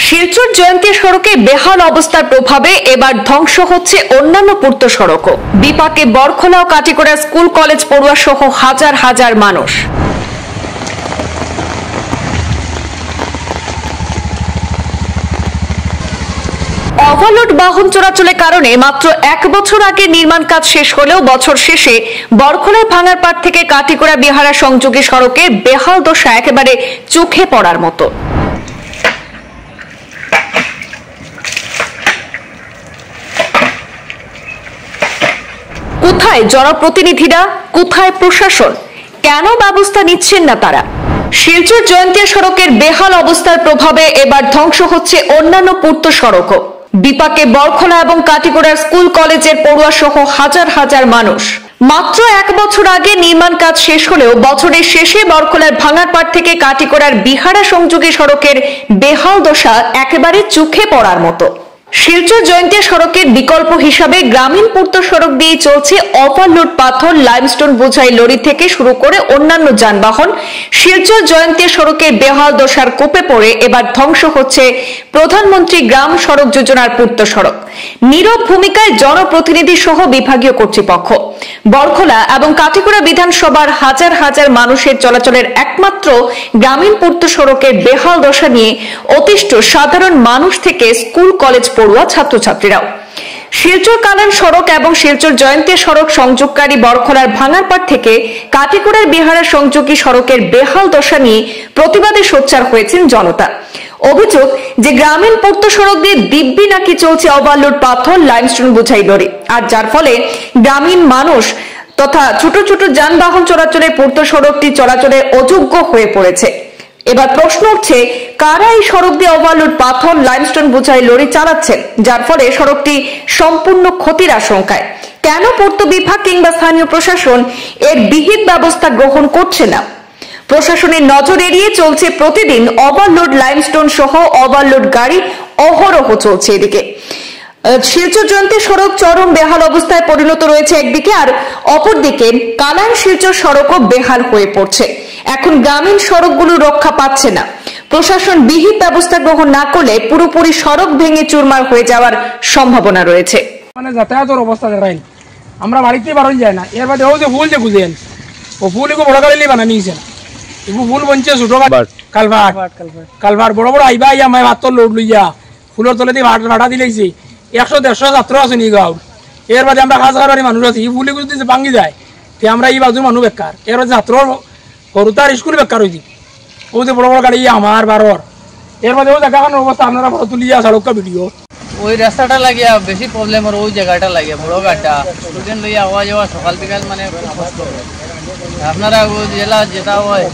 শিলচর জয়ন্তী সড়কে বেহাল অবস্থার প্রভাবে এবার ধ্বংস হচ্ছে অন্যান্য পূর্ত সড়কও। বিপাকে বরখোলা ও কাটিগড়া স্কুল কলেজ পড়ুয়া সহ হাজার হাজার মানুষ। ওভারলোড বাহন চলাচলের কারণে মাত্র 1 বছর আগে নির্মাণ কাজ শেষ হলেও বছর শেষে বরখোলার ভাঙারপাড় থেকে কাটিগড়া বিহারা সংযোগী সড়কের বেহাল দশা একেবারে চোখে পড়ার মতো। কোথায় জনপ্রতিনিধিরা, কোথায় প্রশাসন, কেন ব্যবস্থা নিচ্ছেন না তারা? শিলচর জয়ন্তী সড়কের বেহাল অবস্থার প্রভাবে এবার ধ্বংস হচ্ছে অন্যান্য পূর্ত সড়কও। বিপাকে বরখোলা এবং কাটিগড়ার স্কুল কলেজের পড়ুয়া সহ হাজার হাজার মানুষ। মাত্র 1 বছর আগে নির্মাণ কাজ শেষ হলেও বছরের শেষে বরখোলার ভাঙারপাড় থেকে কাটিগড়ার বিহারা সংযোগী সড়কের বেহাল দশা একেবারে চোখে পড়ার মতো। শিলচর জয়ন্তী সড়কের বিকল্প হিসাবে গ্রামীণ পূর্ত সড়ক দিয়ে চলছে ওভারলোড পাথর, লাইমস্টোন বোঝাই লরি থেকে শুরু করে অন্যান্য যানবাহন। শিলচর জয়ন্তী সড়কের বেহাল দশার কোপে পড়ে এবার ধ্বংস হচ্ছে প্রধানমন্ত্রী গ্রাম সড়ক যোজনার পূর্ত সড়ক। নীরব ভূমিকায় জনপ্রতিনিধি সহ বিভাগীয় কর্তৃপক্ষ। বরখোলা এবং কাটিগড়া বিধানসভার হাজার হাজার মানুষের চলাচলের একমাত্র গ্রামীণ পূর্ত সড়কের বেহাল দশা নিয়ে অতিষ্ঠ সাধারণ মানুষ থেকে স্কুল কলেজ পড়ুয়া ছাত্রছাত্রীরাও। শিলচর কালান সড়ক এবং শিলচর জয়ন্তী সড়ক সংযোগকারী বরখোলার ভাঙারপাড় থেকে কাটিগড়ার বিহারা সংযোগী সড়কের বেহাল দশা নিয়ে প্রতিবাদে সোচ্চার হয়েছেন জনতা। অভিযোগ যে গ্রামীণ পূর্ত সড়ক দিয়ে দিব্যি নাকি চলছে ওভারলোড পাথর, লাইমস্টোন বোঝাই লরি, আর যার ফলে গ্রামীণ মানুষ তথা ছোট ছোট যানবাহন চলাচলে পূর্ত সড়কটি চলাচলের অযোগ্য হয়ে পড়েছে। এবার প্রশ্ন উঠছে, কারা এই সড়ক দিয়ে ওভারলোড পাথর, লাইমস্টোন বোঝাই লরি চালাচ্ছেন, যার ফলে সড়কটি সম্পূর্ণ ক্ষতির আশঙ্কায়? কেন পূর্ত বিভাগ কিংবা স্থানীয় প্রশাসন এর বিহিত ব্যবস্থা গ্রহণ করছে না? প্রশাসনের নজর এড়িয়ে চলছে প্রতিদিন ওভারলোড লাইমস্টোন সহ ওভারলোড গাড়ি অহরহ চলছে। এদিকে শিলচর জয়ন্তী সড়ক চরম বেহাল অবস্থায় পরিণত রয়েছে একদিকে, আর অপরদিকে কালান শিলচর সড়কও বেহাল হয়ে পড়ছে। এখন গ্রামীণ সড়কগুলো রক্ষা পাচ্ছে না। প্রশাসন বিহিত ব্যবস্থা গ্রহণ না করলে পুরোপুরি সড়ক ভেঙে চুরমার হয়ে যাওয়ার সম্ভাবনা রয়েছে। মানে যাতায়াতের অবস্থা দেখাই আমরা বাড়িতে বাড়াই যায় না। এর বাদে ও যে ফুল যে বুঝেন ও ফুল এগুলো বড় গাড়ি বানা নিয়েছে না, এগুলো ফুল বনছে ছোট কালভার বড় বড় আইবা আইয়া মায় ভাত লোড লইয়া ফুলের তলে দিয়ে ভাড়া দিলেছি 100-150 ছাত্র আছে নি গাঁও। এর বাদে আমরা হাজার বাড়ি মানুষ আছি, এই ফুল এগুলো যদি ভাঙি যায় তে আমরা এই বাজু মানুষ বেকার। এর বাদে ছাত্র সরুতার স্কুল বেকার হয়েছি। ও যে বড় বড় গাড়ি আমার বারোর। এর বাদে ও জায়গাখানোর অবস্থা আপনারা বড় তুলিয়া সড়ক ভিডিও ওই রাস্তাটা লাগিয়া বেশি প্রবলেম, আর ওই জায়গাটা লাগিয়া বড় গাড়িটা স্টুডেন্ট লইয়া আওয়া যাওয়া সকাল বিকাল মানে খুব কষ্ট। আপনারা জেলা যেটা হয়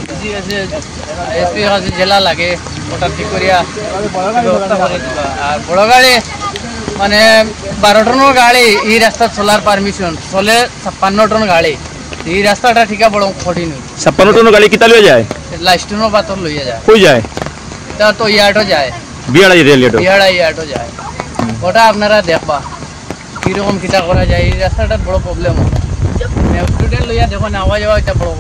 এসপি কাছে জেলা লাগে ওটা ঠিক করিয়া ব্যবস্থা করে দিবা। আর বড় গাড়ি মানে 12 টনের গাড়ি এই রাস্তা চলার পারমিশন চলে 56 টন গাড়ি। এই রাস্তাটা ঠিক বড় কঠিন। 56 টনের গাড়ি কিতা লইয়া যায়? লাইস্টনো পাথর লইয়া যায়। কই যায়? এটা তো ইয়াটো যায়, বিহারা রেলগেট, বিহারা ইয়াটো যায়। ওটা আপনারা দেখবা কিরকম কিতা করা যায়। এই রাস্তাটা বড় প্রবলেম হয়। স্টুডেন্ট লইয়া দেখো না আওয়া যাওয়া এটা বড়